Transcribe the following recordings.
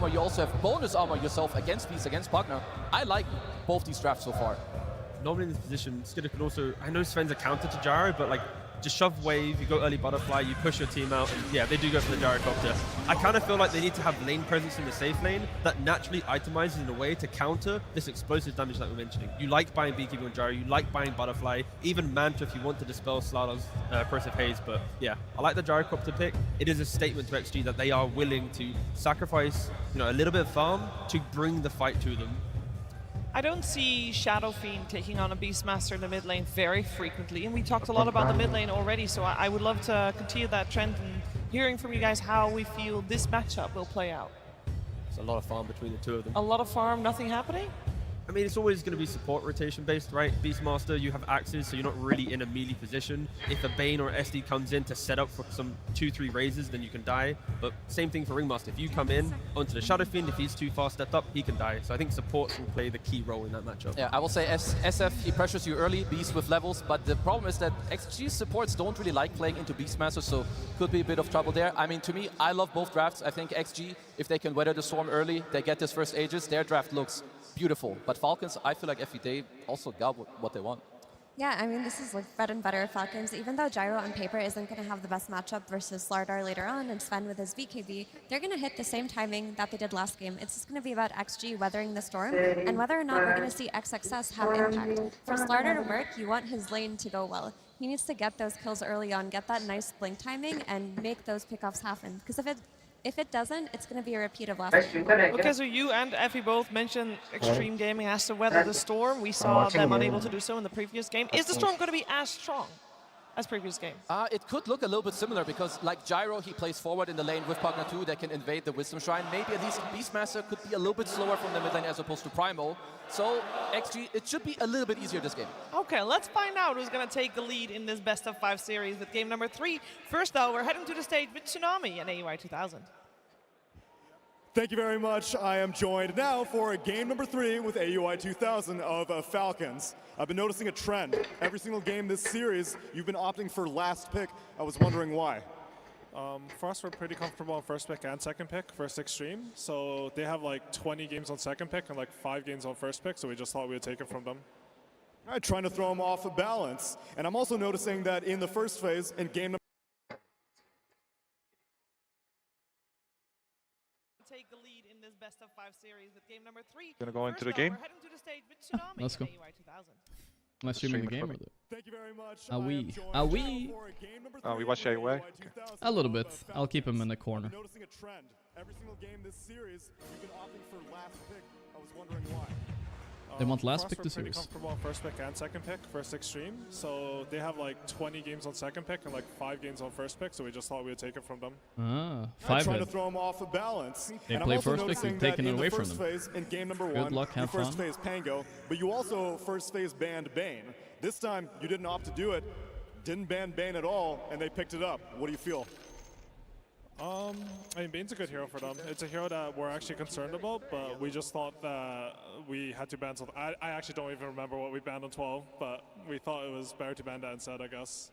armor, you also have bonus armor yourself against Beast, against partner. I like both these drafts so far. Normally in this position, Skidder could also, I know Sven's a counter to Gyro, but like, just shove wave, you go early butterfly, you push your team out, and yeah, they do go for the gyrocopter. I kind of feel like they need to have lane presence in the safe lane that naturally itemizes in a way to counter this explosive damage that we're mentioning. You like buying Beekeeper on Gyro, you like buying Butterfly, even Manta if you want to dispel Slardar's Corrosive Haze, but yeah, I like the gyrocopter pick. It is a statement to XG that they are willing to sacrifice, you know, a little bit of farm to bring the fight to them. I don't see Shadow Fiend taking on a Beastmaster in the mid lane very frequently, and we talked a lot about the mid lane already, so I would love to continue that trend and hearing from you guys how we feel this matchup will play out. There's a lot of farm between the two of them. A lot of farm, nothing happening? I mean, it's always going to be support rotation based, right? Beastmaster, you have axes, so you're not really in a melee position. If a Bane or SD comes in to set up for some 2-3 raises, then you can die. But same thing for Ringmaster. If you come in onto the Shadow Fiend, if he's too far stepped up, he can die. So I think supports will play the key role in that matchup. Yeah, I will say SF, he pressures you early, Beast with levels, but the problem is that XG's supports don't really like playing into Beastmaster, so could be a bit of trouble there. I mean, to me, I love both drafts. I think XG, if they can weather the storm early, they get this first Aegis, their draft looks beautiful. But Falcons, I feel like they also got what they want. Yeah, I mean, this is like bread and butter Falcons. Even though Gyro on paper isn't going to have the best matchup versus Slardar later on and Sven with his VKB, they're going to hit the same timing that they did last game. It's just going to be about XG weathering the storm and whether or not we're going to see XXS have impact. For Slardar to work, you want his lane to go well. He needs to get those kills early on, get that nice blink timing, and make those pickoffs happen. Because if it doesn't, it's going to be a repeat of last game. Okay, so you and Effie both mentioned Extreme Gaming has to weather the storm. We saw them unable to do so in the previous game. Is the storm going to be as strong as previous game? It could look a little bit similar because like Gyro, he plays forward in the lane with partner 2 that can invade the Wisdom Shrine. Maybe at least Beastmaster could be a little bit slower from the mid lane as opposed to Primal. So XG, it should be a little bit easier this game. Okay, let's find out who's going to take the lead in this best of 5 series with game number 3. First though, we're heading to the stage with Tsunami and AUI 2000. Thank you very much. I am joined now for game number 3 with AUI 2000 of Falcons. I've been noticing a trend. Every single game this series, you've been opting for last pick. I was wondering why. For us, we're pretty comfortable on first pick and second pick, first Extreme. So they have like 20 games on second pick and like 5 games on first pick, so we just thought we would take it from them. All right, trying to throw them off of balance. And I'm also noticing that in the first phase, in game number take the lead in this best of 5 series with game number 3. Gonna go into the game. We're heading to the stage with Tsunami Let's go. and AUI 2000. Am I streaming the game? Or Thank you very much. Are we? We watch AUI. A little bit. I'll keep him in the corner. Noticing a trend. Every single game this series, you've been opting for last pick. I was wondering why. They want last For us, pick we're the pretty series. comfortable on first pick and second pick, first Extreme. So they have like 20 games on second pick and like 5 games on first pick, so we just thought we would take it from them. Ah, Trying 5 to head. throw them off of balance. They And play I'm also first pick, noticing we've taken that it away in the from first them. phase, in game number Good 1, luck, you have first fun. phase Pango, but you also first phase banned Bane. This time, you didn't opt to do it, didn't ban Bane at all, and they picked it up. What do you feel? I mean, Bane's a good hero for them. It's a hero that we're actually concerned about, but we just thought that we had to ban something. I actually don't even remember what we banned on 12, but we thought it was better to ban that instead, I guess.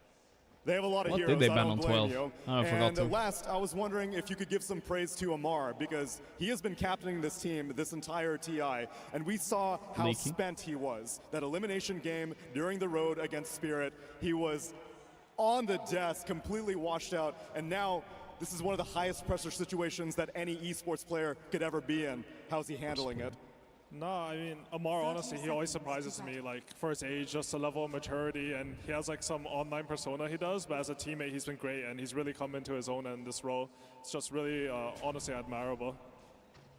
They have a lot of What heroes. did they I ban don't on blame 12? you. Oh, I forgot And to. last, I was wondering if you could give some praise to Amar because he has been captaining this team this entire TI, and we saw how Leaky. spent he was. That elimination game during the road against Spirit, he was on the desk, completely washed out, and now this is one of the highest pressure situations that any esports player could ever be in. How's he handling it? No, I mean, Amar, honestly, he always surprises me, like, for his age, just the level of maturity, and he has, like, some online persona he does, but as a teammate, he's been great, and he's really come into his own in this role. It's just really, honestly, admirable.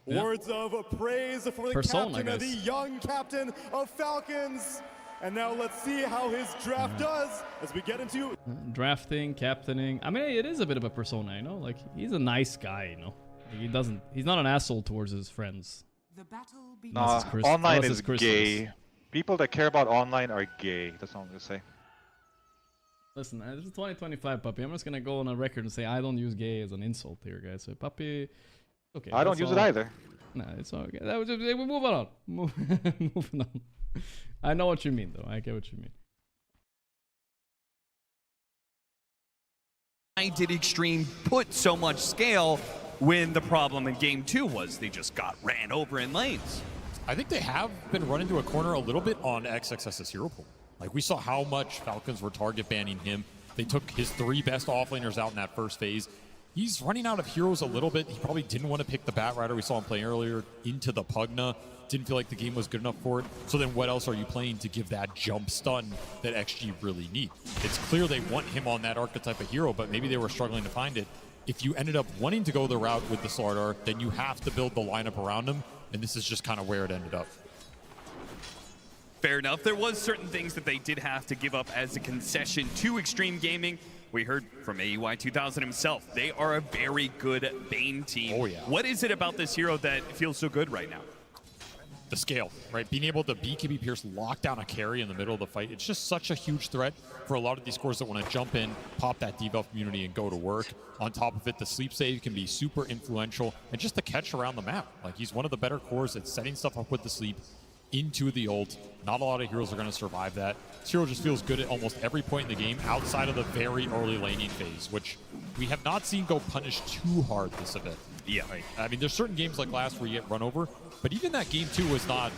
Yeah. Words of praise for the Persona, captain of the guys. young captain of Falcons. And now let's see how his draft does as we get into Drafting, captaining. I mean, it is a bit of a persona, you know? Like, he's a nice guy, you know? He's not an asshole towards his friends. Nah, Chris- online unless is it's Christmas. gay. People that care about online are gay. That's all I'm gonna say. Listen, this is 2025, Puppy. I'm just gonna go on a record and say I don't use gay as an insult here, guys. So, Puppy, okay. I don't that's use all. it either. Nah, it's all okay. That was just, we're moving on. Moving on. I know what you mean, though. I get what you mean. Why did Extreme put so much scale when the problem in game 2 was they just got ran over in lanes. I think they have been run into a corner a little bit on XXS's hero pool. Like, we saw how much Falcons were target banning him. They took his 3 best offlaners out in that first phase. He's running out of heroes a little bit. He probably didn't want to pick the Bat Rider. We saw him play earlier into the Pugna. Didn't feel like the game was good enough for it. So then what else are you playing to give that jump stun that XG really need? It's clear they want him on that archetype of hero, but maybe they were struggling to find it. If you ended up wanting to go the route with the Slardar, then you have to build the lineup around him, and this is just kind of where it ended up. Fair enough. There was certain things that they did have to give up as a concession to Extreme Gaming. We heard from AEY 2000 himself. They are a very good Bane team. Oh, yeah. What is it about this hero that feels so good right now? The scale, right? Being able to BKB Pierce lock down a carry in the middle of the fight. It's just such a huge threat for a lot of these cores that want to jump in, pop that debuff immunity, and go to work. On top of it, the sleep save can be super influential, and just the catch around the map. Like, he's one of the better cores at setting stuff up with the sleep into the ult. Not a lot of heroes are going to survive that. This hero just feels good at almost every point in the game outside of the very early laning phase, which we have not seen go punished too hard this event. Yeah. Like, I mean, there's certain games like last where you get run over, but even that game 2 was not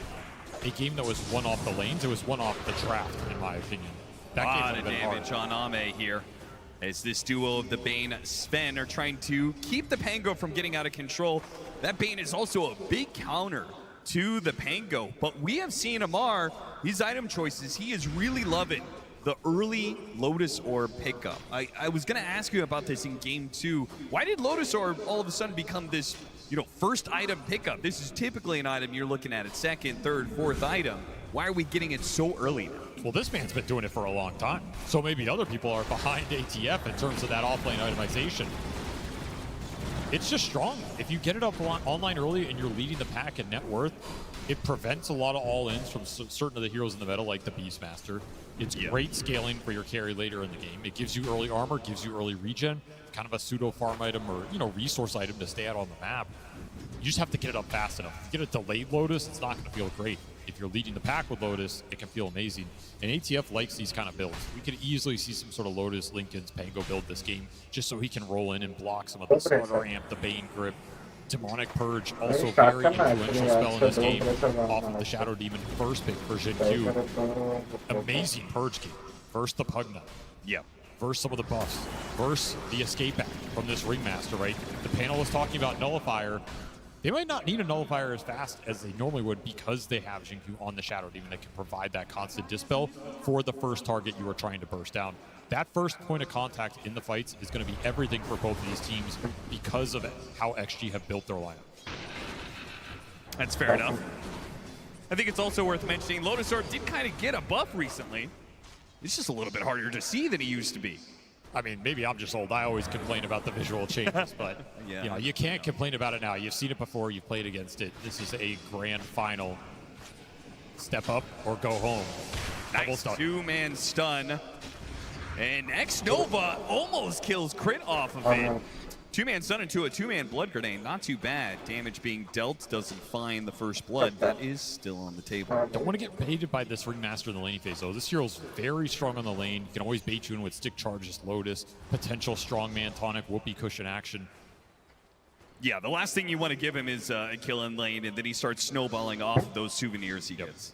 a game that was won off the lanes. It was won off the draft, in my opinion. That A lot game of damage hard. on Ame here, as this duo of the Bane Sven are trying to keep the Pango from getting out of control. That Bane is also a big counter to the Pango, but we have seen Amar, his item choices, he is really loving the early Lotus Orb pickup. I was going to ask you about this in game 2. Why did Lotus Orb all of a sudden become this, first item pickup? This is typically an item you're looking at second, third, fourth item. Why are we getting it so early now? Well, this man's been doing it for a long time. So maybe other people are behind ATF in terms of that offlane itemization. It's just strong. If you get it up online early and you're leading the pack in net worth, it prevents a lot of all-ins from certain of the heroes in the meta, like the Beastmaster. It's great scaling for your carry later in the game. It gives you early armor, gives you early regen, kind of a pseudo farm item or resource item to stay out on the map. You just have to get it up fast enough. If you get a delayed Lotus, it's not going to feel great. If you're leading the pack with Lotus, it can feel amazing. And ATF likes these kind of builds. We could easily see some sort of Lotus Lincoln's Pango build this game, just so he can roll in and block some of the Starter Amp, the Bane Grip. Demonic Purge, also very influential spell in this game, off of the Shadow Demon first pick for Gen Q. Amazing Purge game. Versus the Pugna. Yep. Versus some of the buffs. Versus the Escape Act from this Ringmaster, right? The panel was talking about Nullifier. They might not need a Nullifier as fast as they normally would because they have Gen Q on the Shadow Demon that can provide that constant dispel for the first target you are trying to burst down. That first point of contact in the fights is going to be everything for both of these teams because of how XG have built their lineup. That's fair enough. I think it's also worth mentioning Lotus Orb did kind of get a buff recently. It's just a little bit harder to see than he used to be. I mean, maybe I'm just old. I always complain about the visual changes, but you can't complain about it now. You've seen it before. You've played against it. This is a grand final. Step up or go home. Nice two-man stun. And X-Nova almost kills Crit off of it. Two-man stun into a two-man blood grenade. Not too bad. Damage being dealt doesn't find the first blood. That is still on the table. Don't want to get baited by this Ringmaster in the laning phase, though. This hero's very strong on the lane. You can always bait you in with stick charges, Lotus, potential strongman tonic, whoopee cushion action. Yeah, the last thing you want to give him is a kill in lane, and then he starts snowballing off those souvenirs he gets.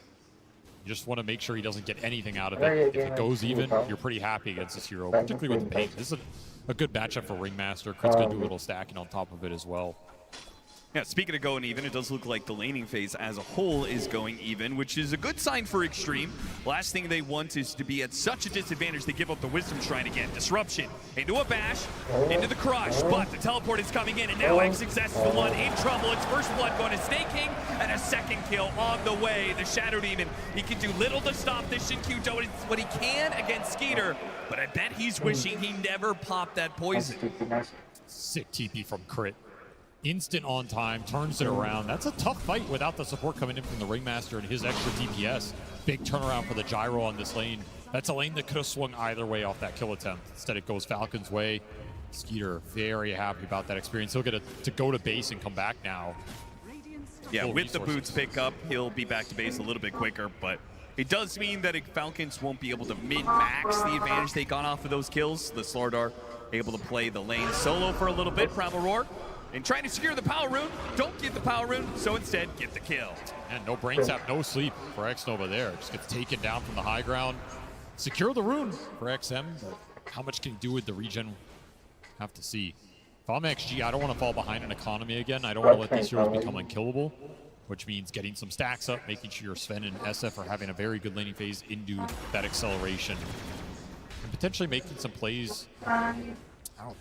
You just want to make sure he doesn't get anything out of it. If it goes even, you're pretty happy against this hero, particularly with the Bane. This is a good matchup for Ringmaster. Crit's going to do a little stacking on top of it as well. Yeah, speaking of going even, it does look like the laning phase as a whole is going even, which is a good sign for Extreme. Last thing they want is to be at such a disadvantage they give up the Wisdom Shrine again. Disruption into a bash, into the crush, but the teleport is coming in, and now XXS is the one in trouble. It's first blood going to Snake King, and a second kill on the way. The Shadow Demon, he can do little to stop this Shin Q doing what he can against Skeeter, but I bet he's wishing he never popped that poison. Sick TP from Crit. Instant on time, turns it around. That's a tough fight without the support coming in from the Ringmaster and his extra DPS. Big turnaround for the Gyro on this lane. That's a lane that could have swung either way off that kill attempt. Instead, it goes Falcon's way. Skeeter very happy about that experience. He'll get to go to base and come back now. Yeah, with the boots pick up, he'll be back to base a little bit quicker, but it does mean that Falcons won't be able to min-max the advantage they got off of those kills. The Slardar able to play the lane solo for a little bit. Primal Roar and trying to secure the power rune. Don't get the power rune, so instead get the kill. And no brain sap, no sleep for XNova there. Just gets taken down from the high ground. Secure the rune for XM, but how much can he do with the regen? Have to see. If I'm XG, I don't want to fall behind in economy again. I don't want to let these heroes become unkillable, which means getting some stacks up, making sure your Sven and SF are having a very good laning phase into that acceleration. And potentially making some plays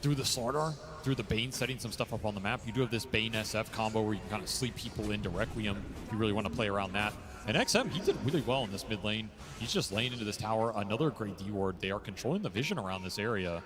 through the Slardar, through the Bane, setting some stuff up on the map. You do have this Bane SF combo where you can kind of sleep people into Requiem if you really want to play around that. And XM, he did really well in this mid lane. He's just laying into this tower. Another great D-ward. They are controlling the vision around this area.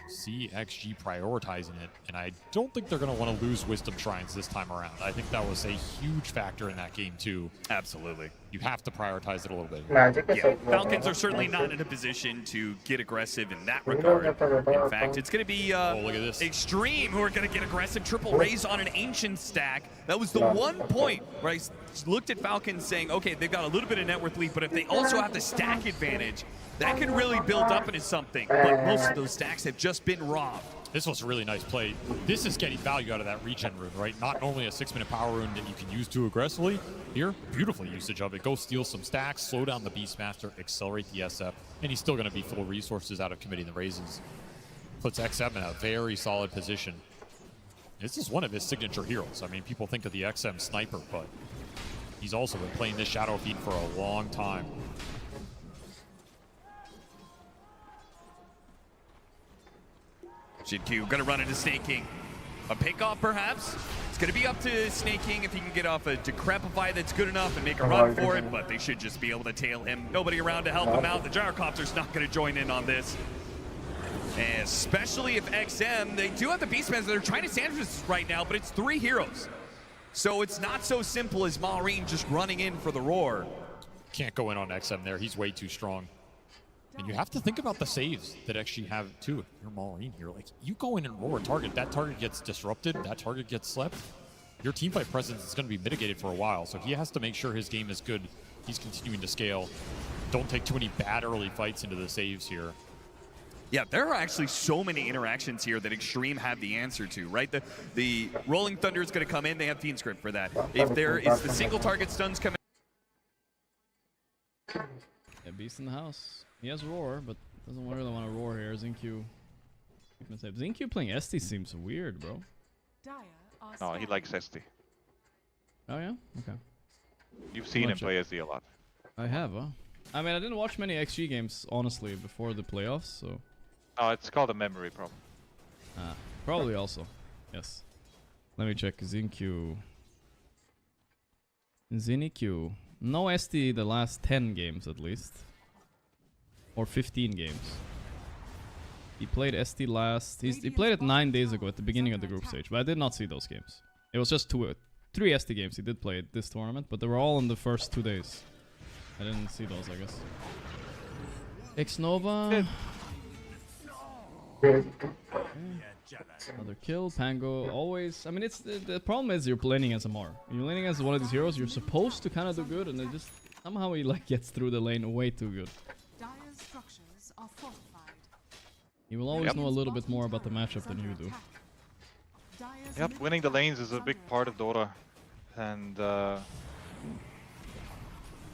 See XG prioritizing it, and I don't think they're going to want to lose Wisdom Shrines this time around. I think that was a huge factor in that game too. Absolutely. You have to prioritize it a little bit. Yeah, Falcons are certainly not in a position to get aggressive in that regard. In fact, it's going to be look at this. Extreme who are going to get aggressive. Triple raise on an Ancient stack. That was the one point where I looked at Falcons saying, okay, they've got a little bit of net worth lead, but if they also have the stack advantage, that can really build up into something. But most of those stacks have just been robbed. This was a really nice play. This is getting value out of that regen rune, right? Not only a 6-minute power rune that you can use too aggressively. Here, beautiful usage of it. Go steal some stacks, slow down the Beastmaster, accelerate the SF, and he's still going to be full resources out of committing the raises. Puts XM in a very solid position. This is one of his signature heroes. I mean, people think of the XM sniper, but he's also been playing this Shadow Fiend for a long time. Jidku gonna run into Snake King. A pick off perhaps? It's gonna be up to Snake King if he can get off a Decrepify that's good enough and make a run for it, but they should just be able to tail him. Nobody around to help him out. The Gyrocopter's not gonna join in on this. And especially if XM, they do have the Beastmen that are trying to sandwich this right now, but it's 3 heroes. So it's not so simple as Maureen just running in for the roar. Can't go in on XM there. He's way too strong. And you have to think about the saves that actually have too. You're Maureen here. Like, you go in and roar a target, that target gets disrupted, that target gets slept. Your teamfight presence is going to be mitigated for a while, so he has to make sure his game is good. He's continuing to scale. Don't take too many bad early fights into the saves here. Yeah, there are actually so many interactions here that Extreme have the answer to, right? The Rolling Thunder is going to come in. They have Fiend Script for that. If there is the single target stuns coming. Yeah, Beast in the house. He has Roar, but doesn't really want to Roar here. Zinq. Zinq playing SD seems weird, bro. No, he likes SD. Oh yeah? Okay. You've seen him play SD a lot. I have, huh? I mean, I didn't watch many XG games, honestly, before the playoffs, so... Oh, it's called a memory problem. Ah, probably also. Yes. Let me check. Zinq. No SD the last 10 games, at least. Or 15 games. He played SD last... He played it 9 days ago at the beginning of the group stage, but I did not see those games. It was just 3 SD games he did play this tournament, but they were all in the first 2 days. I didn't see those, I guess. XNova. Okay. Another kill. Pango always... I mean, it's the problem is you're playing as a Mar. You're playing as one of these heroes, you're supposed to kind of do good, and it just... Somehow he like gets through the lane way too good. He will always know a little bit more about the matchup than you do. Yep, winning the lanes is a big part of Dota. And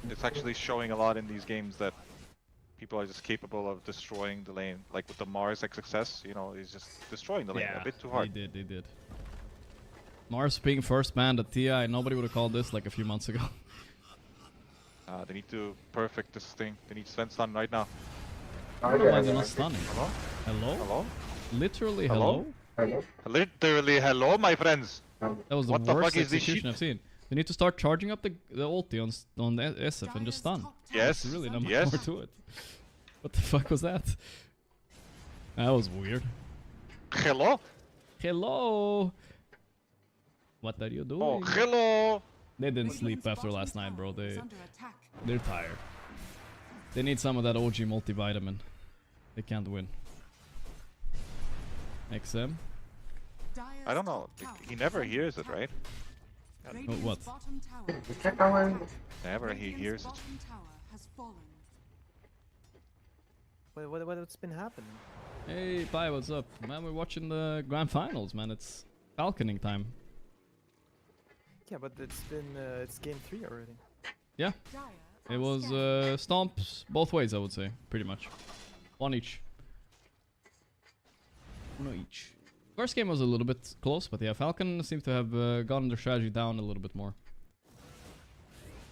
it's actually showing a lot in these games that people are just capable of destroying the lane. Like with the Mars success, you know, he's just destroying the lane a bit too hard. They did. Mars being first banned at TI, nobody would have called this like a few months ago. They need to perfect this thing. They need Sven stun right now. I don't know why they're not stunning. Hello? Hello? Hello? Literally hello? Literally hello, my friends. That was the worst execution I've seen. They need to start charging up the ulti on the SF and just stun. Yes. There's really not much more to it. What the fuck was that? That was weird. Hello? Hello? What are you doing? Oh, hello! They didn't sleep after last night, bro. They're tired. They need some of that OG multivitamin. They can't win. XM? I don't know. He never hears it, right? Oh, what? Never he hears it. What's been happening? Hey, Pi, what's up? Man, we're watching the grand finals, man. It's Falconing time. Yeah, but it's game 3 already. Yeah. It was stomps both ways, I would say, pretty much. One each. One each. First game was a little bit close, but yeah, Falcon seemed to have gotten their strategy down a little bit more.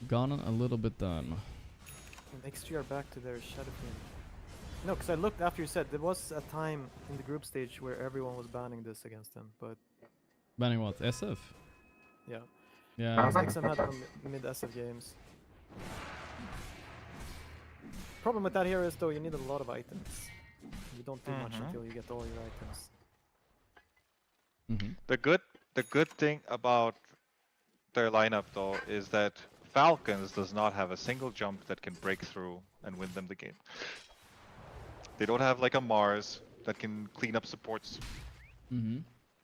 Gone a little bit down. And XG are back to their shadow team. No, because I looked after you said there was a time in the group stage where everyone was banning this against them, but Banning what? SF? yeah. Yeah. XM had some mid-SF games. Problem with that here is though you need a lot of items. You don't do much until you get all your items. The good thing about their lineup though is that Falcons does not have a single jump that can break through and win them the game. They don't have like a Mars that can clean up supports.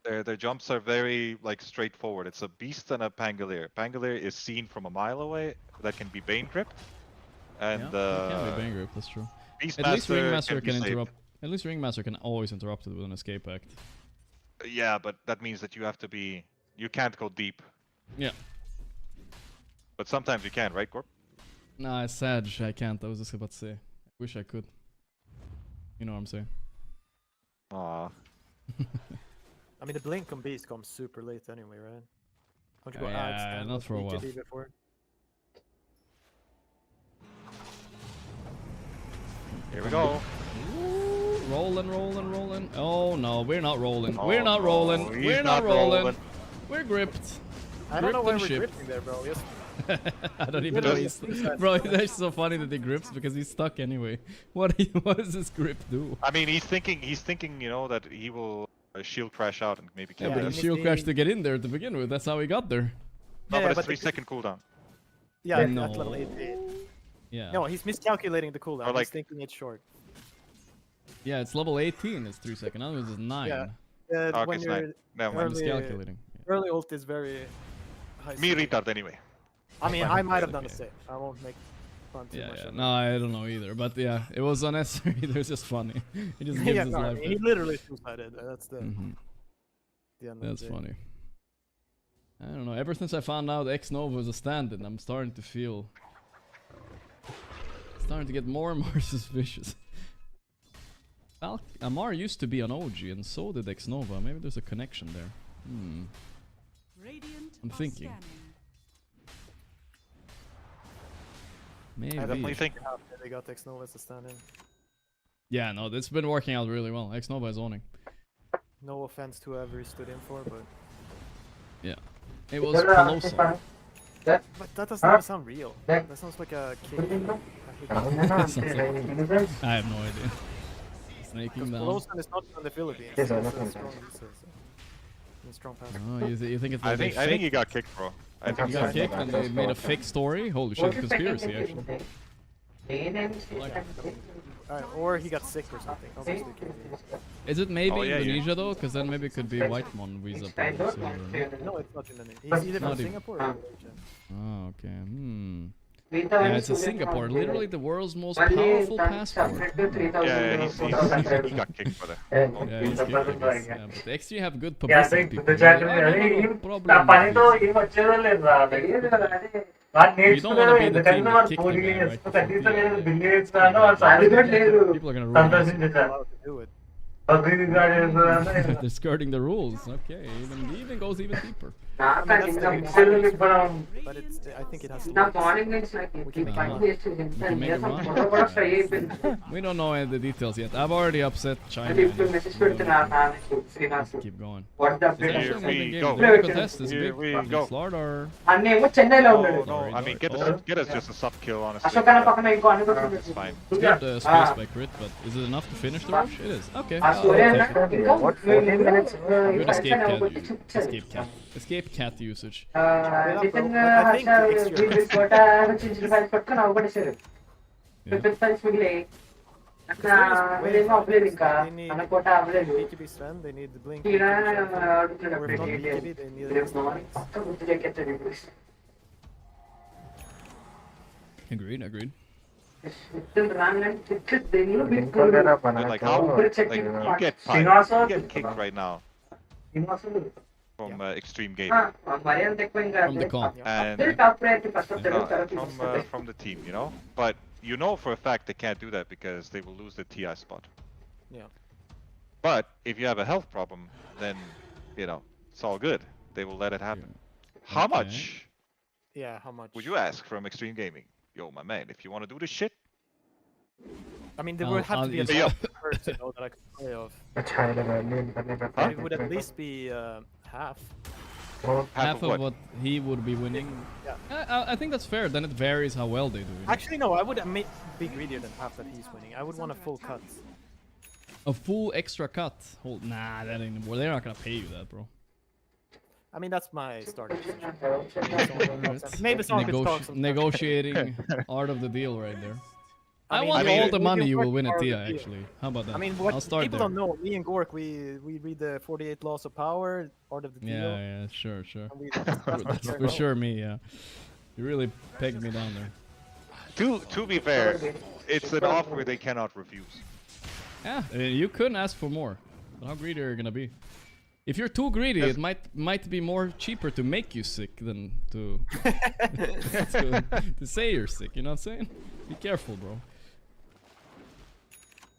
Their jumps are very like straightforward. It's a Beast and a Pangolier. Pangolier is seen from a mile away that can be Bane gripped. And yeah, can be Bane grip, that's true. Beastmaster At least Ringmaster can saved. interrupt. At least Ringmaster can always interrupt it with an escape act. Yeah, but that means that you have to be. You can't go deep. Yeah. But sometimes you can, right, Gorp? Nah, it's sad. I can't. I was just about to say. I wish I could. You know what I'm saying? Aww. I mean the blink on Beast comes super late anyway, right? Don't you go yeah, not for a while. Before? Here we go. Rolling. Oh no, we're not rolling. Oh, we're not no, rolling. he's We're not not rolling. rolling. We're gripped. I don't know why Gripped we're and gripping there, bro. Yes. I don't even know. Bro, it's actually so funny that he grips because he's stuck anyway. What does this grip do? I mean, he's thinking, you know, that he will shield crash out and maybe kill Yeah, but them. he shield crashed to get in there to begin with. That's how he got there. No, Yeah, but it's but 3-second cooldown. Yeah, No. at level 18. Yeah. No, he's miscalculating the cooldown. Or like- He's thinking it's short. Yeah, it's level 18. It's 3 seconds. Otherwise, it's 9. Yeah. Okay, When it's you're 9. Never I'm mind. miscalculating. early ult is very high. Me speed. retard anyway. I mean, I might have done Okay. the same. I won't make fun too much. Yeah. of No, I don't know either. But yeah, it was unnecessary. It was just funny. He just it. gives Yeah, his no, life. he literally suicided. That's the Mhm. the end That's of the day. funny. I don't know. Ever since I found out X Nova was a stand-in, I'm starting to feel. Starting to get more and more suspicious. Amar used to be an OG, and so did X Nova. Maybe there's a connection there. I'm thinking. Maybe. I definitely think- think they got X Nova as a stand-in. Yeah, no, it's been working out really well. X Nova is owning. No offense to whoever he stood in for, but Yeah. It was colossal. but that does not sound real. That sounds like a king. I have no idea. Snaking down. Colosan is not from the Philippines. It's a strong pass. Oh, you think it's I like they think he faked- got kicked, bro. I He think got so. kicked and they made a fake story? Holy shit, conspiracy actually. Or he got sick or something. Obviously, Is it maybe Oh, yeah, yeah. Indonesia though? Because then maybe it could be Whitemon visa problems. no, it's not Indonesia. He's either from Not even- Singapore or Malaysia. Oh, okay. Yeah, it's a Singapore, literally the world's most powerful passport. Yeah, he got kicked for that. Yeah, he's kicked, I guess. Yeah, but the XG have good publicity. People. I don't have a problem with this. You don't want to be the team that kicked the guy, right? People are gonna ruin this. Allowed to do it. They're skirting the rules. Okay, even goes even deeper. I mean, that's the but it's. I think it has to. We can make it We can make it run. We don't know any of the details yet. I've already upset China. Keep going. Here we go. Contest is Here big. we go. Slard or Oh, no, I mean, get us just a sub kill, honestly. It's fine. it's good space by crit, but is it enough to finish the rush? It is. Okay. I'll take it. Good escape cat usage. I think the They need BKB Sven, they need the blink. Or if not BKB, they need Agreed. Like how? Like you get kicked right now. from Extreme Gaming. From the comp. And from the team, you know. But you know for a fact they can't do that because they will lose the TI spot. Yeah. But if you have a health problem, then you know it's all good. They will let it happen. How much Yeah, how much? would you ask from Extreme Gaming? Yo, my man, if you want to do this shit, I mean, there would have to be a Yeah. first, you know, that I could play of. It would at least be half. Half of what he would be winning. Yeah. I think that's fair. Then it varies how well they do. You know? Actually, no. I would be greedier than half that he's winning. I would want a full cut. A full extra cut. Hold, nah, that ain't. Well, they're not gonna pay you that, bro. I mean, that's my starting position. Maybe someone could talk some Negotiating art of the deal right there. I mean, want we- all the we money can you will work win at hard TI, with you. actually. How about that? I mean, what I'll start people there. don't know, me and Gork, we read the 48 Laws of Power, Art of the Deal. Yeah, sure. and we- That's for sure me, yeah. You really pegged me down there. to be fair, it's an offer they cannot refuse. Yeah, I mean, you couldn't ask for more. But how greedy are you gonna be? If you're too greedy, it might be more cheaper to make you sick than to to say you're sick. You know what I'm saying? Be careful, bro.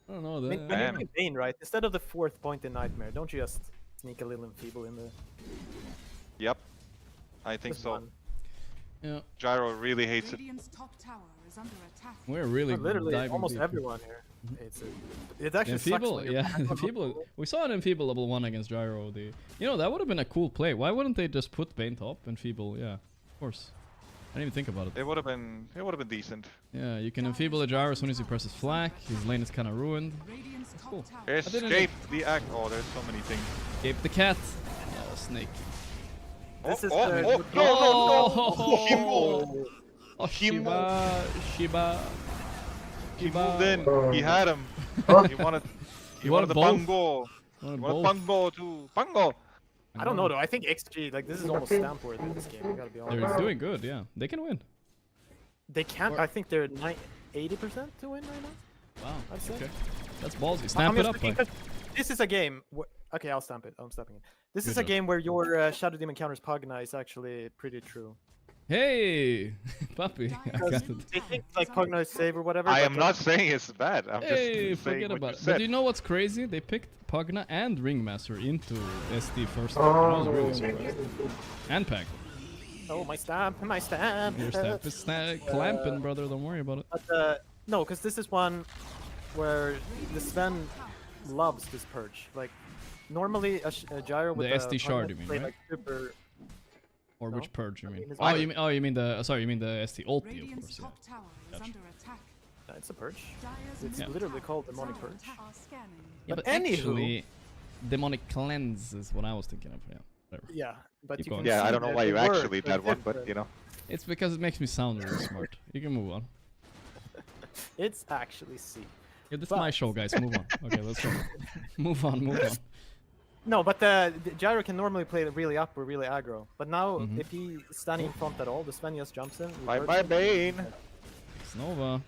I don't know I mean, that. when you Bane, right? Instead of the 4th point in Nightmare, don't you just sneak a little Enfeeble in there? Yep, I think Just so. one. Yeah, Gyro really hates it. we're really Literally, diving almost deep. everyone here hates it. It actually sucks Enfeeble, when you're yeah, back on Enfeeble. level. We saw an Enfeeble level 1 against Gyro. You know, that would have been a cool play. Why wouldn't they just put Bane top, Enfeeble? Yeah, of course. I didn't even think about it. It would have been decent. Yeah, you can Enfeeble a Gyro as soon as he presses flak. His lane is kind of ruined. That's cool. Escape the act. Oh, there's so many things. Escape the cat. Oh, snake. This is oh, the- oh, the- no! Oh, Shiba. He moved in. He had him. He wanted. He wanted wanted the both? Pango. He Wanted wanted both. Pango too. Pango. I don't know though. I think XG, like, this is almost stamp worthy in this game. I gotta be honest. They're doing good, yeah. They can win. They can't. I think they're 80% to win right now. Wow. I'd say. Okay. That's ballsy. I'm Stamp it just up. thinking, Like. 'cause this is a game. Okay, I'll stamp it. I'm stamping it. This Good is a job. game where your Shadow Demon counters Pugna is actually pretty true. Hey, puppy. I got it. They think like Pugna is save or whatever. I but am not saying it's bad. I'm Hey, just saying forget what about you it. said. But you know what's crazy? They picked Pugna and Ringmaster into ST first. I was really surprised. And Pack. Oh, my stamp, my stamp. Your stamp is clamping, brother. Don't worry about it. But no, because this is one where the Sven loves this purge. Like, normally a Gyro with The a ST shard, you mean, play right? like super. Or No. which purge you I mean? mean, it's Oh, fine. you mean the sorry, you mean the ST ulti, of course. Yeah. Gotcha. It's a purge. It's Yeah. literally called demonic purge. Yeah, But but anywho- actually, demonic cleanse is what I was thinking of. Yeah, whatever. Yeah, but Keep you going. can Yeah, I see don't know that why the you words actually are that one, but different. you know. It's because it makes me sound really smart. You can move on. It's actually C. Yeah, this is my But- show, guys. Move on. Okay, let's go. Move on. No, but the Gyro can normally play really up or really aggro. But now, Mhm. if he's standing in front at all, the Sven just jumps in. Bye reverses bye him. Bane. It's Nova.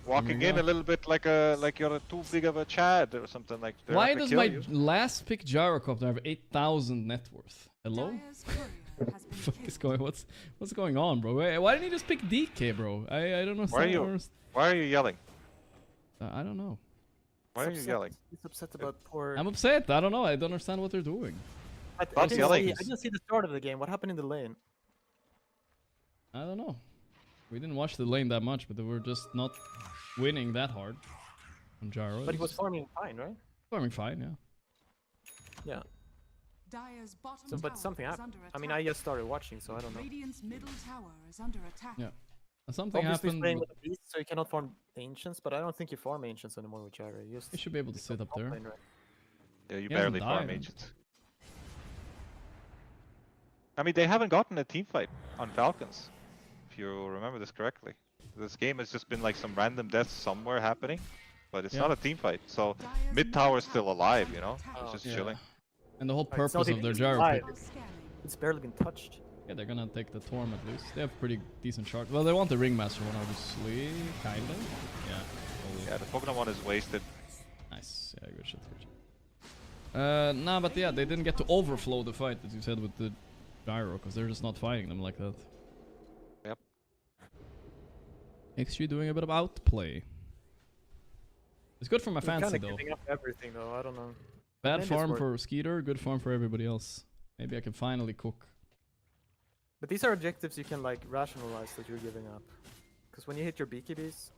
Walking Here in we a go. little bit like you're too big of a Chad or something like. they're Why not gonna does kill my you. last pick Gyrocopter have 8,000 net worth? Hello? Fuck is going? What's going on, bro? Why didn't you just pick DK, bro? I don't know. Why are you yelling? I don't know. Why are He's you upset- yelling? He's upset about poor. I'm upset. I don't know. I don't understand what they're doing. I Stop didn't yelling. I didn't see the start of the game. What happened in the lane? I don't know. We didn't watch the lane that much, but they were just not winning that hard on Gyro. But he was farming fine, right? farming fine, yeah. Yeah. So, but something happened. I mean, I just started watching, so I don't know. Yeah. Something Obviously, happened. playing with the beast, so you cannot farm ancients. But I don't think you farm ancients anymore with Gyro. You just You should be able to sit up there. lane, right? Yeah, you He hasn't barely farm died. agents. I mean, they haven't gotten a team fight on Falcons, if you remember this correctly. This game has just been like some random deaths somewhere happening, but it's Yeah. not a team fight. So mid tower's still alive, you know, it's just Yeah. chilling. And the whole Like, it's not purpose of even their Gyro pick. alive. It's barely been touched. Yeah, they're gonna take the Torm at least. They have pretty decent shard. Well, they want the Ringmaster one, obviously. Kinda. Yeah. Totally. Yeah, the Pokemon one is wasted. Nice. Yeah, good shit. Good shit. Nah, but yeah, they didn't get to overflow the fight, as you said, with the gyro, because they're just not fighting them like that. Yep. XG doing a bit of outplay. It's good for my fancy, Kind though. of giving up everything, though. I don't know. Bad Maybe farm it's for Skeeter, good farm for everybody else. Maybe I can finally cook. But these are objectives you can like rationalize that you're giving up. Because when you hit your BKBs,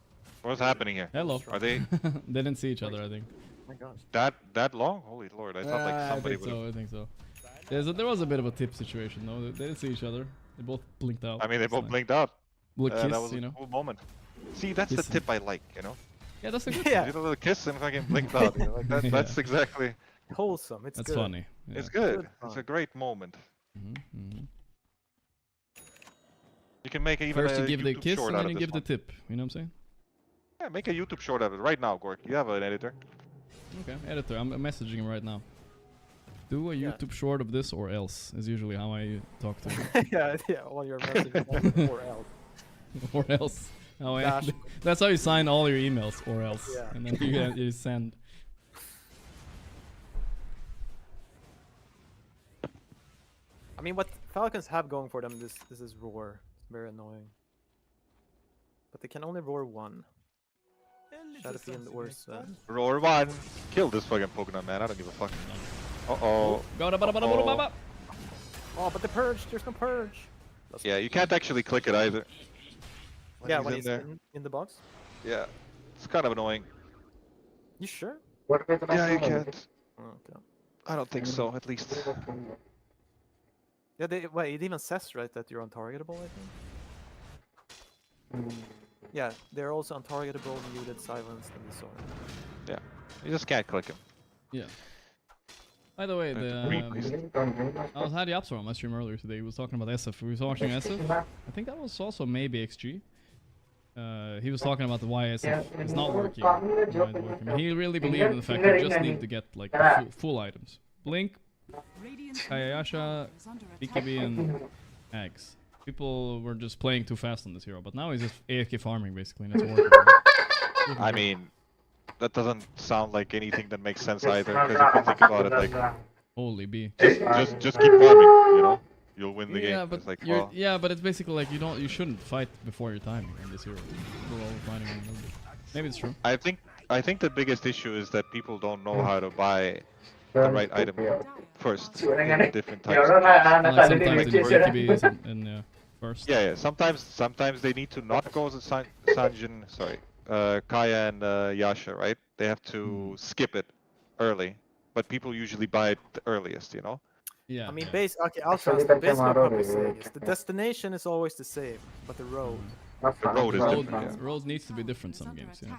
What's happening here? Hello. Are they They didn't see each other, I think. oh my gosh. that long? Holy lord! I thought like somebody I think would. so, I think so. There was a bit of a tip situation, though. They didn't see each other. They both blinked out. I mean, they It's both nice. blinked out. Little kiss, That was you a know. cool moment. See, that's the Kissing. tip I like, you know. Yeah, that's a good. Yeah. You know, little kiss and fucking blinked out. You know? Like that, Yeah. That's exactly. Wholesome. It's That's good. funny. Yeah. It's good. Good It's fun. a great moment. Mhm. You can make even First a you give the YouTube kiss short and out then of you this give one. the tip. You know what I'm saying? Yeah, make a YouTube short out of it right now, Gork. You have an editor. Okay, editor. I'm messaging him right now. Do a Yeah. YouTube short of this or else is usually how I talk to him. yeah, all your messages or else. Or else. How I Dash. That's how you sign all your emails. Or else. Yeah. And then you send. I mean, what Falcons have going for them, this is roar. It's very annoying. But they can only roar one. Shadow Fiend or Sven. Roar one. Kill this fucking Pokemon, man. I don't give a fuck. Uh-oh. Bada. Oh, but the purge! There's no purge! Yeah, you can't actually click it either. Yeah, he's when in he's there. in the box. Yeah. It's kind of annoying. You sure? Yeah, you can't. Oh, okay. I don't think so, at least. Yeah, wait, it even says, right, that you're untargetable, I think? Yeah, they're also untargetable, muted, silenced, and so on. Yeah. You just can't click him. Yeah. By the way, I was had the Apps on my stream earlier today. He was talking about SF. We was watching SF. I think that was also maybe XG. He was talking about why SF is not working. He really believed in the fact that you just need to get like the full items. Blink, Kayasha, BKB, and Eggs. People were just playing too fast on this hero, but now he's just AFK farming basically, and it's working. I mean, that doesn't sound like anything that makes sense either, because if you think about it, like, Holy B. just keep farming, you know? You'll win the Yeah, game. but It's like, well, yeah, but it's basically like you shouldn't fight before your timing in this hero. We're all fighting on number. Maybe it's true. I think the biggest issue is that people don't know how to buy the right item first in the different types of games. Like sometimes in BKB and first. Yeah. Sometimes they need to not go to Sanjin, Kaya and Yasha, right? They have to skip it early, but people usually buy it the earliest, you know? Yeah. I mean, okay, I'll translate. Basically, what Puppy's saying is the destination is always the same, but the road. The road is different, yeah. Road needs to be different some games, yeah.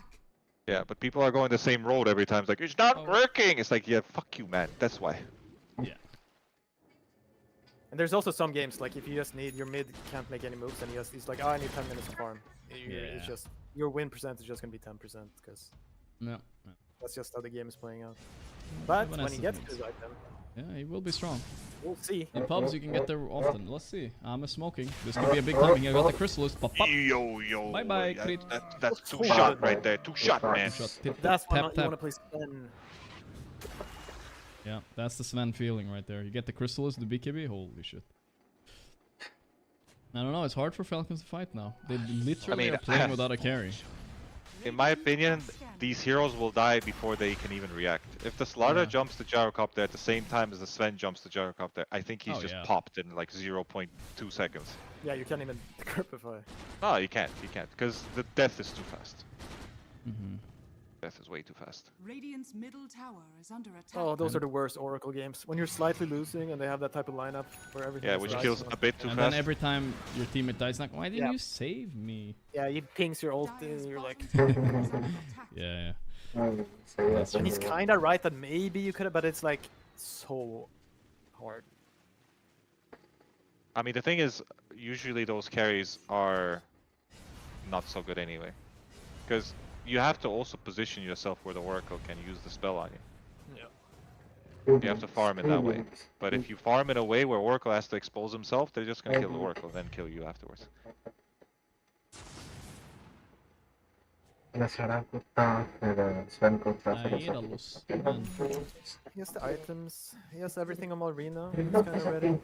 Yeah, but people are going the same road every time. It's like, it's not working! It's like, yeah, fuck you, man. That's why. Yeah. And there's also some games, like, if you just need, your mid can't make any moves, and he's like, oh, I need 10 minutes to farm. It's just, your win percentage is just going to be 10%, because that's just how the game is playing out. But when he gets to his item, yeah, he will be strong. we'll see. In pubs, you can get there often. Let's see. I'm smoking. This could be a big timing. I got the Chrysalis. Pop, pop. Yo. Bye bye, crit. That's two shot right there. Two shot, man. That's why tap, you want tap. to play Sven. Yeah, that's the Sven feeling right there. You get the Chrysalis, the BKB. Holy shit. I don't know. It's hard for Falcons to fight now. They literally are playing without a carry. In my opinion, these heroes will die before they can even react. If the Slaughter jumps the Gyrocopter at the same time as the Sven jumps the Gyrocopter, I think he's just popped in like 0.2 seconds. Yeah, you can't even Gripify. No, you can't, because the death is too fast. Mm-hmm. Death is way too fast. Radiant's middle tower is under attack. Oh, those are the worst Oracle games. When you're slightly losing and they have that type of lineup where everything is which right. kills a bit too And fast. then every time your teammate dies, like, why didn't you save me? Yeah, he pings your ult and you're like... Yeah. And he's kinda right that maybe you could have, but it's like so hard. I mean, the thing is, usually those carries are not so good anyway. Because you have to also position yourself where the Oracle can use the spell on you. Yeah. You have to farm in that way. But if you farm in a way where Oracle has to expose himself, they're just gonna kill the Oracle, then kill you afterwards. Aeolus. He has the items. He has everything on Malrina. He's kind of ready.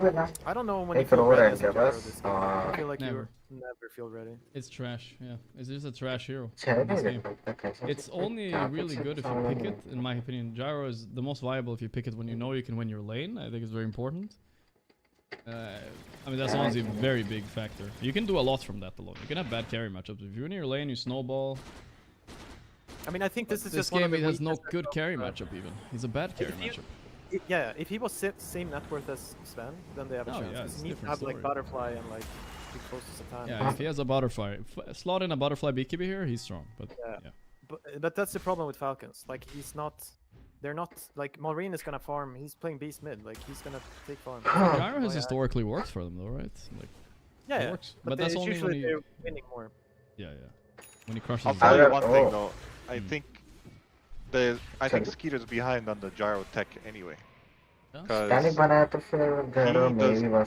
I don't know when you feel ready as a Gyro this game. I feel like Never. you never feel ready. It's trash, yeah. It's just a trash hero in this game. It's only really good if you pick it, in my opinion. Gyro is the most viable if you pick it when you know you can win your lane. I think it's very important. I mean, that's honestly a very big factor. You can do a lot from that alone. You can have bad carry matchups. If you win your lane, you snowball. I mean, I think this is This just one of game the has no weaknesses good of, carry matchup even. He's a bad carry matchup. Yeah, if he was same net worth as Sven, then they have a Oh, chance. yeah, 'Cause it's he needs to have different like story. butterfly and like be close to Satyam. Yeah, if he has a butterfly, slot in a butterfly BKB here, he's strong. But yeah. But that's the problem with Falcons. Like he's not. They're not like Malrine is gonna farm. He's playing beast mid. Like he's gonna take farm. Gyro has historically worked for them though, right? Like, yeah, it works. But, that's only when usually he... they're winning more. Yeah, yeah. When he crushes. I'll his tell lane. you one thing though. I think Skeeter's behind on the gyro tech anyway. Because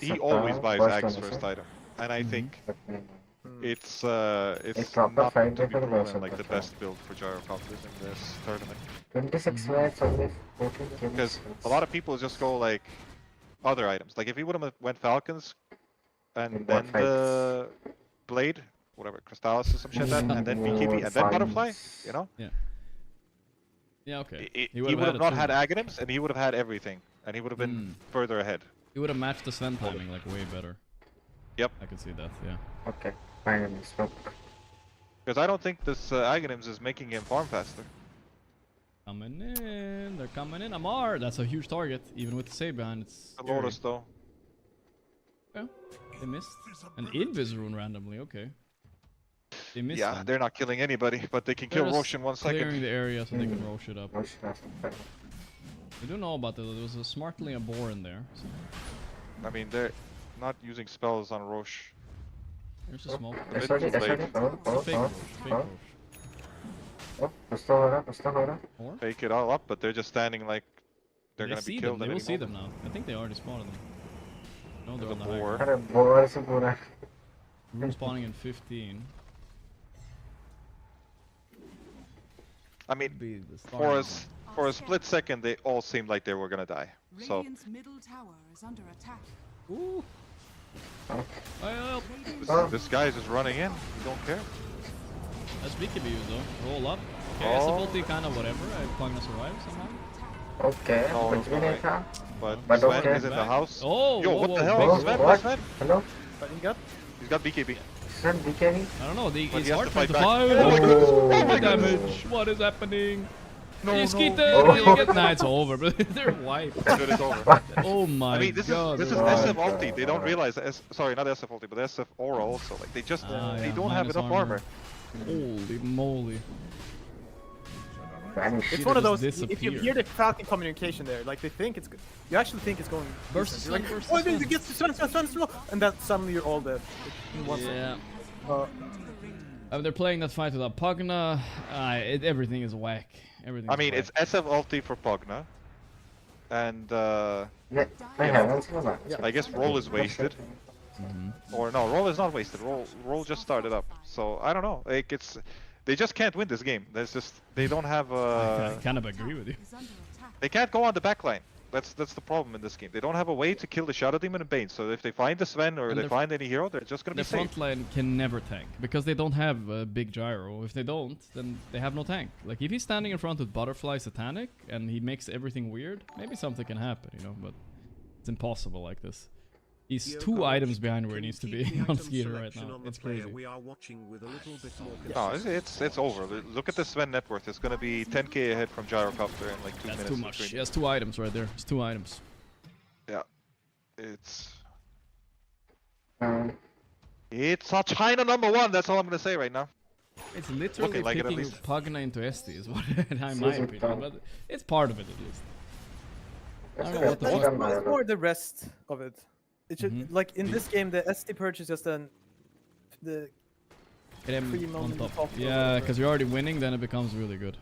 he always buys Ag's first item, and I think it's not to be proven like the best build for gyrocopters in this tournament. 26 minutes only 14 Because a lot of people just go like other items. Like if he would have went Falcons and then the blade, whatever, Crystallis or some shit like that, and then BKB and then butterfly, you know? Yeah. Yeah, okay. He would have not had Aghanims, and he would have had everything, and he would have been further ahead. He would have matched the Sven timing like way better. Yep. I can see that, yeah. Okay, finally stop. Because I don't think this Aghanims is making him farm faster. Coming in, they're coming in. Amar, that's a huge target, even with the save behind. It's The Lotus though. Yeah, they missed. An Invis rune randomly, okay. They missed. Yeah, them. they're not killing anybody, but they can kill They're Rosh in 1 second. clearing the area so they can Rosh it up. We do know about that. There was a smartly a boar in there. So. I mean, they're not using spells on Rosh. There's a smoke. Fake Rosh. Fake it all up, but they're just standing like they're gonna be killed. They will see them now. I think they already spotted them. No, they're on the high. We're spawning in 15. I mean, for a split second, they all seemed like they were gonna die. So middle tower is under attack. Ooh. this guy is just running in. He don't care. That's BKB though. Roll up. Okay, SFLT kind of whatever. I'm gonna survive somehow. Okay, but Sven is in the house. Oh, yo, what the hell? What? Sven, What? Sven? Hello? He's got BKB. Sven BKB? I don't know. But It's he has hard to for him fight to back. fight. Oh my goodness. Oh my damage. What is happening? No, You no. Skeeter, you get... Nah, it's over, but they're wiped. Dude, it's over. Oh my I mean, this god. is SF ulti. They don't realize that. Sorry, not SF ulti, but SF aura also. Like they just they don't have enough armor. Holy moly. It's one of those, if you hear the Falcon communication there, like they think it's good. You actually think it's going versus Sven, like, oh, it gets Sven, and then suddenly you're all dead. In 1 second. They're playing that fight without Pugna. Everything is whack. Everything. I mean, it's SF ulti for Pugna, and I guess roll is wasted. Or no, roll is not wasted. Roll just started up. So I don't know. Like they just can't win this game. There's just they don't have. I kind of agree with you. They can't go on the back line. That's the problem in this game. They don't have a way to kill the Shadow Demon and Bane. So if they find the Sven or they find any hero, they're just gonna be The safe. front line can never tank because they don't have a big gyro. If they don't, then they have no tank. Like if he's standing in front with Butterfly Satanic and he makes everything weird, maybe something can happen, you know. But it's impossible like this. He's 2 items behind where he needs to be on Skeeter right now. It's crazy. We are watching with a little bit more. No, it's over. Look at the Sven net worth. It's gonna be 10k ahead from Gyrocopter in like 2 minutes. That's too much. He has 2 items right there. It's 2 items. Yeah, it's a China #1. That's all I'm gonna say right now. It's literally like picking Pugna into SD is what, in my opinion, but it's part of it at least. I don't know what the fuck. It's more the rest of it. It should like in this game the SD purge is just the on top. Yeah, because you're already winning, then it becomes really good.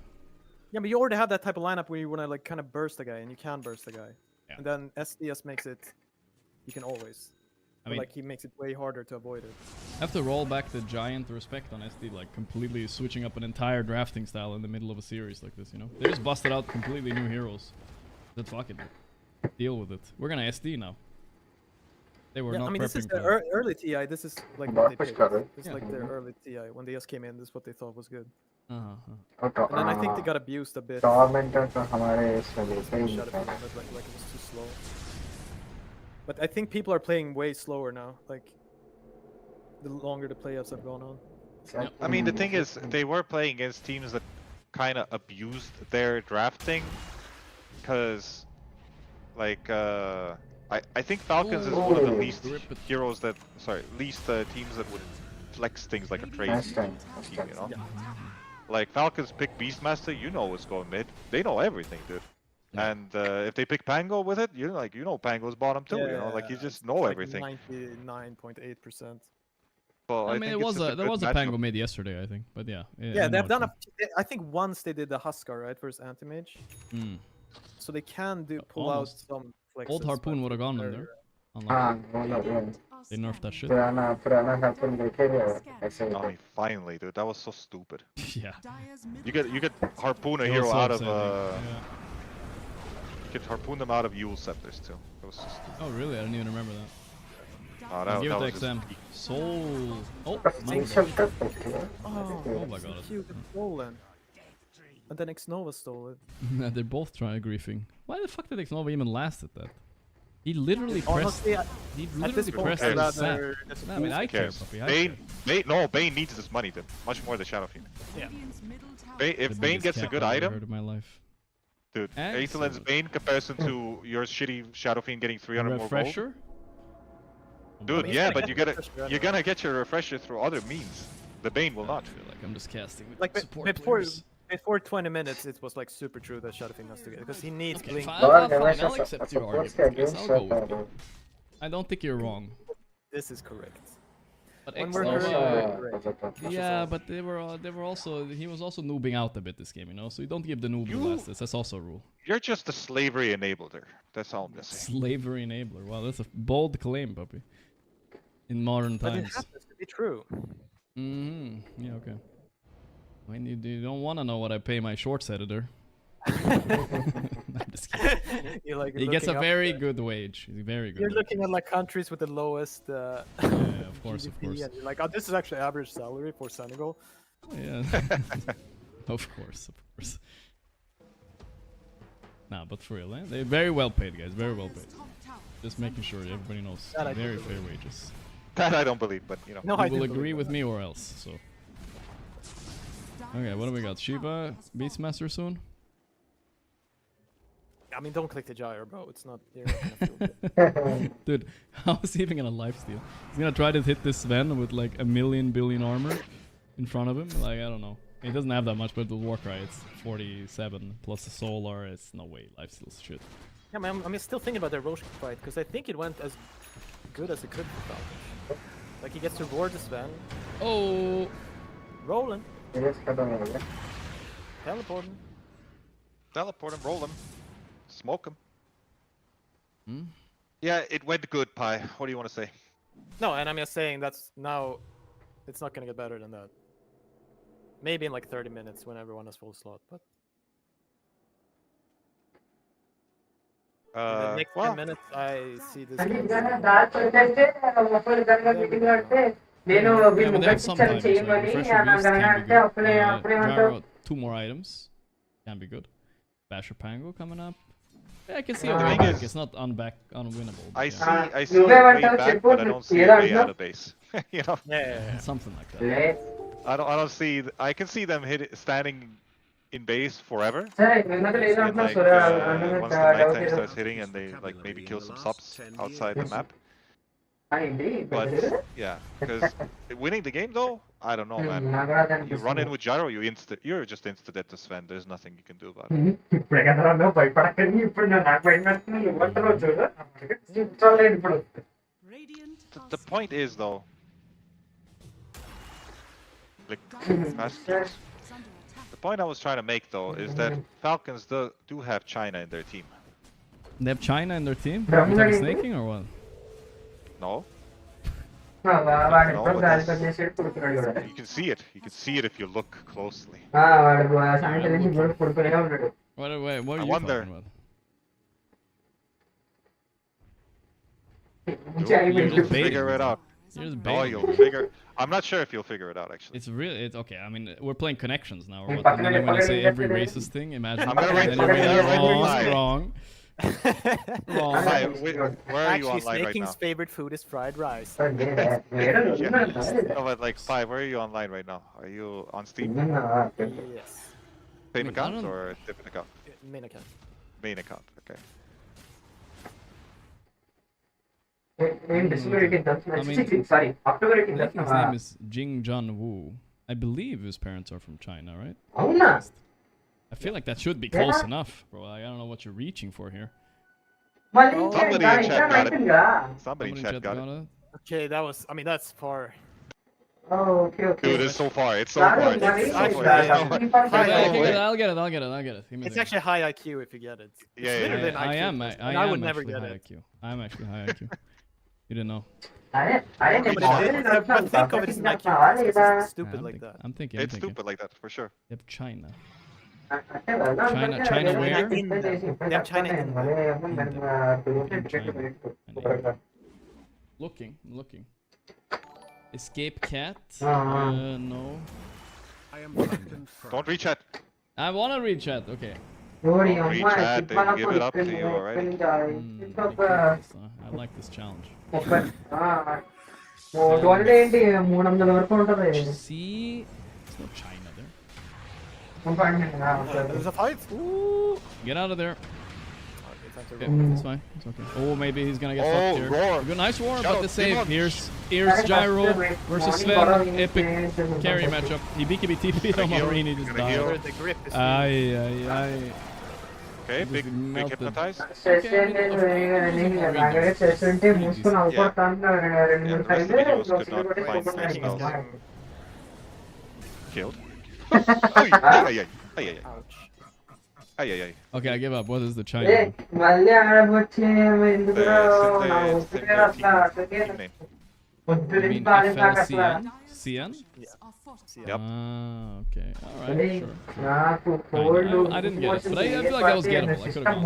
Yeah, but you already have that type of lineup where you wanna like kind of burst the guy, and you can burst the guy, and then SDS makes it. You can always. But, mean, like he makes it way harder to avoid it. I have to roll back the giant respect on SD, like completely switching up an entire drafting style in the middle of a series like this, you know? They just busted out completely new heroes. But fuck it. Deal with it. We're gonna SD now. They were not I mean, this is prepping the for early TI. This is like what they picked. It's like their early TI. When they just came in, this is what they thought was good. And then I think they got abused a bit. Tormentor तो हमारे इसमें Shut it down, but like it was too slow. But I think people are playing way slower now. Like the longer the playoffs have gone on. I mean, the thing is, they were playing against teams that kind of abused their drafting, because, like, I think Falcons is one of the least heroes that, least teams that would flex things like a trade team, you know? Like, Falcons pick Beastmaster, you know what's going mid. They know everything, dude. And if they pick Pango with it, you know Pango's bottom too, you know? Like, you just know like everything. 99.8%. Well, I mean, there was a Pango mid yesterday, I think, but yeah. Yeah, they've done I think once they did the Huskar, right, versus Anti-Mage. So they can pull out some flexes. Old Harpoon would have gone in there. They nerfed that shit. पुराना Harpoon देखे थे I mean, finally, dude, that was so stupid. Yeah. You get Harpoon a It was hero so out of upsetting, you could Harpoon them out of Yule Scepters too. That was so stupid. Oh really? I didn't even remember that. Oh, that Give it was to just XM. Soul. Oh, Oh my god. Cute and stolen. And then Xnova stole it. They're both trying griefing. Why the fuck did Xnova even last at that? He literally pressed. Honestly, He at this literally point, pressed I'd his rather sap. just I mean, I care, cares? puppy. I care. Bane needs this money, dude. Much more than Shadow Fiend. Yeah. If The Bane biggest gets a cap good I've ever item, heard of my life. dude, Excellent. Aethelon's Bane comparison to your shitty Shadow Fiend getting 300 more gold. Refresher? Dude, yeah, but you're gonna get your refresher through other means. The Bane will not. I feel like I'm just casting with Like support before, players. before 20 minutes, it was like super true that Shadowfiend has to get because he needs Okay, blink. fine, I'll accept your argument, guys. I'll go with you. I don't think you're wrong. This is correct. But When we're Xnova, yeah, but they were also he was also noobing out a bit this game, you know. So you don't give the noob the last. That's also a rule. You're just a slavery enabler. That's all I'm gonna say. Slavery enabler. Wow, that's a bold claim, puppy. In modern But it times. happens to be true. Yeah, okay. When you don't want to know what I pay my shorts editor. I'm just kidding. He gets a very good wage. He's very good. You're looking at like countries with the lowest yeah, of course, GDP, of course. and you're like, oh, this is actually average salary for Senegal. Yeah. Of course, of course. Nah, but for real, they're very well paid, guys. Very well paid. Just making sure everybody knows. That I Very do fair believe. wages. That I don't believe, but you know. No, You I will do agree believe with that. me or else. So. Okay, what do we got? Shiva, Beastmaster soon. I mean, don't click the gyro, bro. It's not. You're not gonna feel good. Dude, how is he even gonna lifesteal? He's gonna try to hit this Sven with like a billion armor in front of him. Like, I don't know. He doesn't have that much, but the Warcry, it's 47 plus the Solar. It's no way lifesteals shit. Yeah, man, I'm still thinking about the Roche fight because I think it went as good as it could for Falcons. Like he gets to reward the Sven. Oh, rolling. Teleporting. Teleport him, roll him, smoke him. Hmm? Yeah, it went good, Pi. What do you want to say? No, and I'm just saying that's now. It's not gonna get better than that. Maybe in like 30 minutes when everyone has full slot, but. In the next 10 minutes, I see this. Yeah, but they have some items, like Refresher Beast can be good. Gyro, 2 more items. Can be good. Basher Pango coming up. Yeah, I can see a way back. It's not unwinnable. I see a way back, but I don't see a way out of base. You know? Yeah. Something like that. I don't see. I can see them standing in base forever. And like, once the nighttime starts hitting and they like maybe kill some subs outside the map. But yeah, because winning the game though, I don't know, man. You run in with Gyro, you're just insta dead to Sven. There's nothing you can do about it. The point is though, like, the point I was trying to make though is that Falcons do have China in their team. They have China in their team? Are you talking snaking or what? No. You can see it. You can see it if you look closely. Wait, what are I you wonder. talking about? You'll figure it out. You're just No, baiting you'll me. figure. I'm not sure if you'll figure it out actually. It's really, it's okay. I mean, we're playing connections now. Or what? And then I'm gonna say every racist thing. Imagine. I'm gonna and write then you're gonna be wrong. wrong. Hi, where are you Actually, online right Snake's now? favorite food is fried rice. No, but like, Pi, where are you online right now? Are you on Steam? Yes. Same I account don't- or different account? Main account. Main account. Okay. I mean, I think his name is Jing Jun Wu. I believe his parents are from China, right? I feel like that should be close enough, bro. I don't know what you're reaching for here. Somebody in chat got it. Somebody in chat got it. Okay, that was. I mean, that's far. Dude, it's so far. It's so far. It's so far. I'll get it. Give me It's the- actually high IQ if you get it. Yeah, It's yeah, better yeah. than I IQ am. test, I and am would never actually get high it. IQ. I'm actually high IQ. You didn't know. But think of it as an IQ test, 'cause it's stupid like that. I'm thinking. It's stupid like that for sure. You have China. China where? in them. They have China in them. Looking. Escape cat? No. I am Captain Fry. Don't reach chat. I wanna read chat. Okay. Don't reach chat. They give it up to you already. I like this challenge. See, it's no China there. There's a fight. Ooh, get out of there. Okay, it's fine. It's okay. Oh, maybe he's gonna get fucked here. Roar. Good, nice war, Shout but the out, save. Simon. Here's Gyro versus Sven. Epic carry matchup. Hibiki TP on heal. Marini just Gonna heal. died. The grip is. Aye. Okay, big melted. hypnotize. Okay, I mean, of course, Yeah, the rest of the videos could not find Snaking is spells. getting. Killed. Ay, ay, ay, ay, ay. Ouch. Ay, ay, ay. Okay, I give up. What is the China? Team name. You mean FLCN? CN? Yep. Ah, okay. Alright, sure. I didn't get it, but I feel like that was gettable. I could have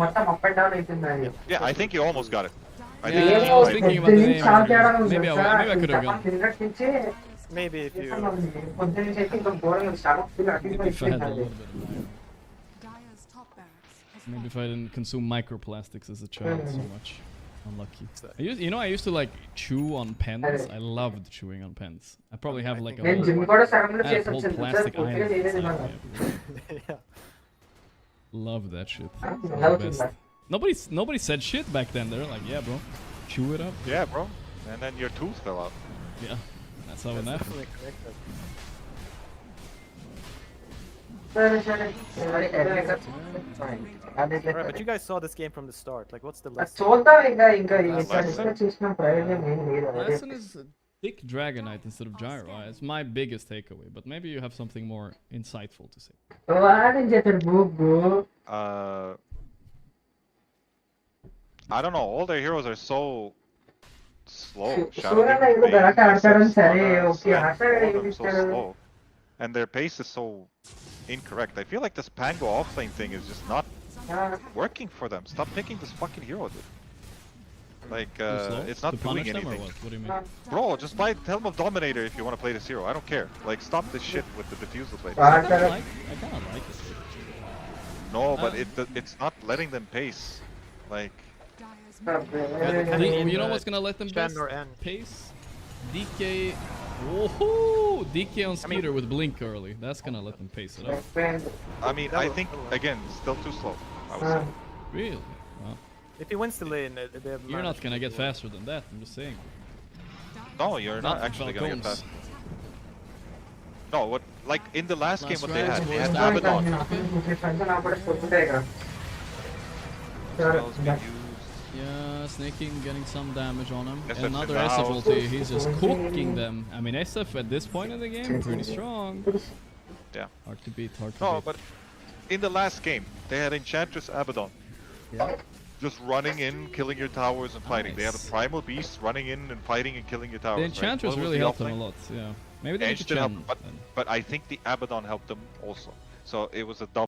gone. Yeah, I think you almost got it. I Yeah, think I was thinking about the name. Maybe I could have gone. Maybe if you. If I had a little bit of time. Dire's top barracks has Maybe if I didn't consume microplastics as a child so much. Unlucky. I used to like chew on pens. I loved chewing on pens. I probably have like a whole plastic island inside me. Yeah. Love that shit. It's the best. Nobody said shit back then. They're like, yeah, bro, chew it up. Yeah, bro. And then your tooth fell out. Yeah, that's how it happened. Definitely correct. Alright, but you guys saw this game from the start. Like, what's the lesson? Lesson is pick Dragonite instead of Gyro. It's my biggest takeaway. But maybe you have something more insightful to say. I don't know. All their heroes are so slow. Shadow Demon, Bane, SF, Saga, all of them so slow. And their pace is so incorrect. I feel like this Pango offlane thing is just not working for them. Stop picking this fucking hero, dude. Like, it's not to doing punish them or anything. what? What do you mean? Bro, just buy Helm of Dominator if you want to play this hero. I don't care. Like, stop this shit with the diffusal play. I kind of like it. No, but it's not letting them pace. Like, You know what's gonna let them Chen or N. pace? DK. Woohoo! DK on Skeeter with Blink early. That's gonna let them pace it up. I mean, I think, again, still too slow, I would say. Really? Well, If he wins the lane, they have you're not gonna get faster than that. I'm just saying. No, you're not Not actually gonna get Falcons. fast. No, what, like, in the last game, Last what they had round, Abaddon. Okay. Spells being used. Yeah, snaking, getting some damage on him. SF's Another in the SF house. ulti, he's just cooking them. I mean, SF at this point in the game, pretty strong. Yeah. Hard to beat, hard to No, beat. but in the last game, they had Enchantress Abaddon. Yeah. just running in, killing your towers and fighting. They have a Nice. primal beast running in and fighting and killing your towers. The right? Enchantress What was really the helped them a offlane? lot, yeah. Maybe they need Edge to did help, Chen. but I think the Abaddon helped them also. So it was a double.